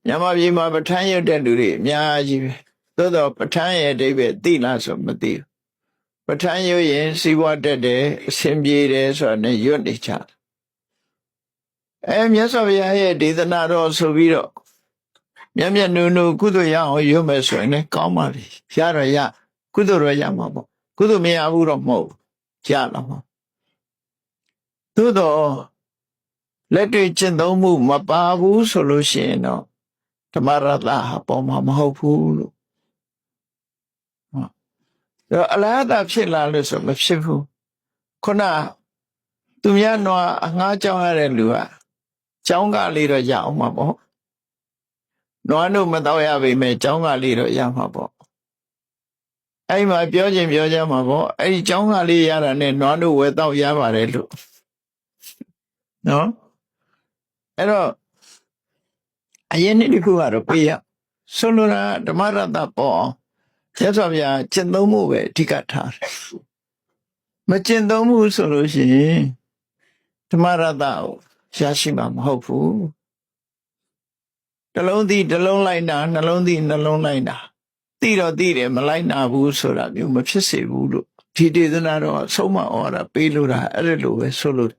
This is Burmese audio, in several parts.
မြန်မာပြည်မှာပဋ္ဌာန်းရွတ်တဲ့လူတွေအများကြီးပဲသို့တော့ပဋ္ဌာန်းရဲ့အဓိပ္ပာယ်သိလားဆိုမသိဘူးပဋ္ဌာန်းရွတ်ရင်စီးပွားတက်တယ်အဆင်ပြေတယ်ဆိုတာနဲ့ရွတ်နေကြမြတ်စွာဘုရားရဲ့ဒေသနာတော်ဆိုပြီးတော့မြတ်မြတ်နုနုကုသိုလ်ရအောင်ရွတ်မယ်ဆိုရင်လည်းကောင်းပါပြီရတော့ရကုသိုလ်တော့ရမှာပေါ့ကုသိုလ်မရဘူးတော့မဟုတ်ရတော့မှာသို့တော့လက်တွေ့ကျင့်သုံးမှုမပါဘူးဆိုလို့ရှိရင်တော့ဓမ္မရတ္တဟာပေါ်မှာမဟုတ်ဘူးလို့အလားတူဖြစ်လာလို့ဆိုမဖြစ်ဘူးခုနသူများနွားအငှားကြောင်းရတဲ့လူကကြောင်းကလေးတော့ရအောင်မှာပေါ့နွားတို့မတော့ရပေမဲ့ကြောင်းကလေးတော့ရမှာပေါ့အဲ့မှာပြောခြင်းပြောကြမှာပေါ့အဲ့ဒီကြောင်းကလေးရတာနဲ့နွားတို့ဝယ်တော့ရပါတယ်လို့နော်အဲ့တော့အရင်နေ့တစ်ခုကတော့ပေးရဆိုလိုတာဓမ္မရတ္တပေါ်အောင်ရသော်ဗျာကျင့်သုံးမှုပဲအဓိကထားတယ်မကျင့်သုံးမှုဆိုလို့ရှိရင်ဓမ္မရတ္တကိုရရှိမှာမဟုတ်ဘူးတစ်လုံးသိတစ်လုံးလိုက်နာနှလုံးသိနှလုံးလိုက်နာသိတော့သိတယ်မလိုက်နာဘူးဆိုတာမျိုးမဖြစ်စေဘူးလို့ဒီဒေသနာတော့ဆုံးမဩဝါဒပေးလို့တာအဲ့လိုပဲဆိုလို့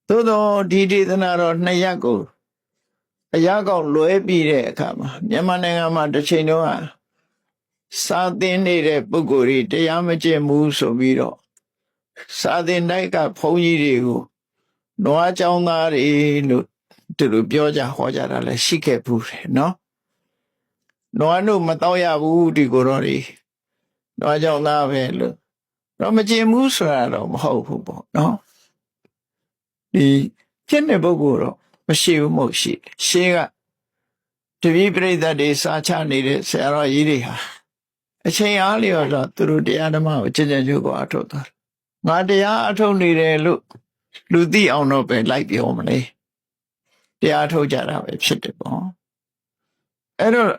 သို့တော့ဒီဒေသနာတော့နှစ်ရက်ကိုအရာကောက်လွဲပြီးတဲ့အခါမှာမြန်မာနိုင်ငံမှာတစ်ချိန်တော့စာသင်နေတဲ့ပုဂ္ဂိုလ်တွေတရားမကျင့်ဘူးဆိုပြီးတော့စာသင်တိုက်ကဘုန်းကြီးတွေကိုနွားကျောင်းသားတွေလို့သူတို့ပြောကြဟောကြတာလည်းရှိခဲ့ဘူးတယ်နော်နွားတို့မတော့ရဘူးဒီကိုယ်တော်တွေနွားကျောင်းသားပဲလို့တော့မကျင့်ဘူးဆိုတာတော့မဟုတ်ဘူးပေါ့နော်ဒီဖြစ်တဲ့ပုဂ္ဂိုလ်တော့မရှိဘူးမဟုတ်ရှိတယ်ရှင်းကတပည့်ပရိသတ်တွေစာချနေတဲ့ဆရာတော်ကြီးတွေဟာအချိန်အားလျော်တော့သူတို့တရားဓမ္မကိုကျင့်ကြံကြိုးကိုအထောက်သွားငါတရားအထုတ်နေတယ်လို့လူသိအောင်တော့ပဲလိုက်ပြောမလဲတရားထုတ်ကြတာပဲဖြစ်တယ်ပေါ့အဲ့တော့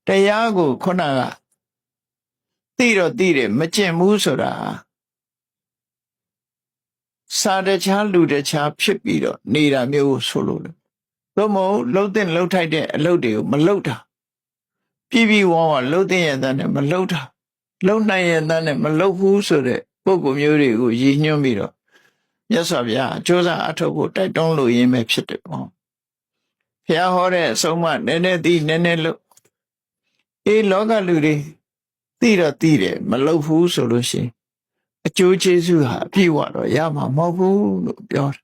တရားကိုခုနကသိတော့သိတယ်မကျင့်ဘူးဆိုတာစာတခြားလူတခြားဖြစ်ပြီးတော့နေတာမျိုးဆိုလို့လေသို့မဟုတ်လှုပ်တဲ့လှုပ်ထိုက်တဲ့အလုပ်တွေကိုမလှုပ်တာပြည်ပြည်ဝါဝလှုပ်တဲ့ရတဲ့နဲ့မလှုပ်တာလှုပ်နိုင်ရတဲ့နဲ့မလှုပ်ဘူးဆိုတဲ့ပုံကိုမျိုးတွေကိုရည်ညွှန်းပြီးတော့မြတ်စွာဘုရားစ조사အထောက်ဖို့တိုက်တွန်းလို့ရင်းပဲဖြစ်တယ်ပေါ့ဘုရားဟောတဲ့အဆုံးအမနည်းနည်းသိနည်းနည်းလို့လောကလူတွေသိတော့သိတယ်မလှုပ်ဘူးဆိုလို့ရှိရင်အကျိုးကျေးဇူးဟာအပြည့်ဝတော့ရမှာမဟုတ်ဘူးလို့ပြောတယ်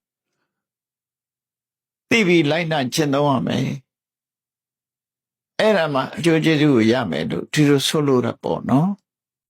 သိပြီးလိုက်နာကျင့်သုံးရမယ်အဲ့ဒါမှအကျိုးကျေးဇူးကိုရမယ်လို့ဒီလိုဆိုလိုတာပေါ့နော်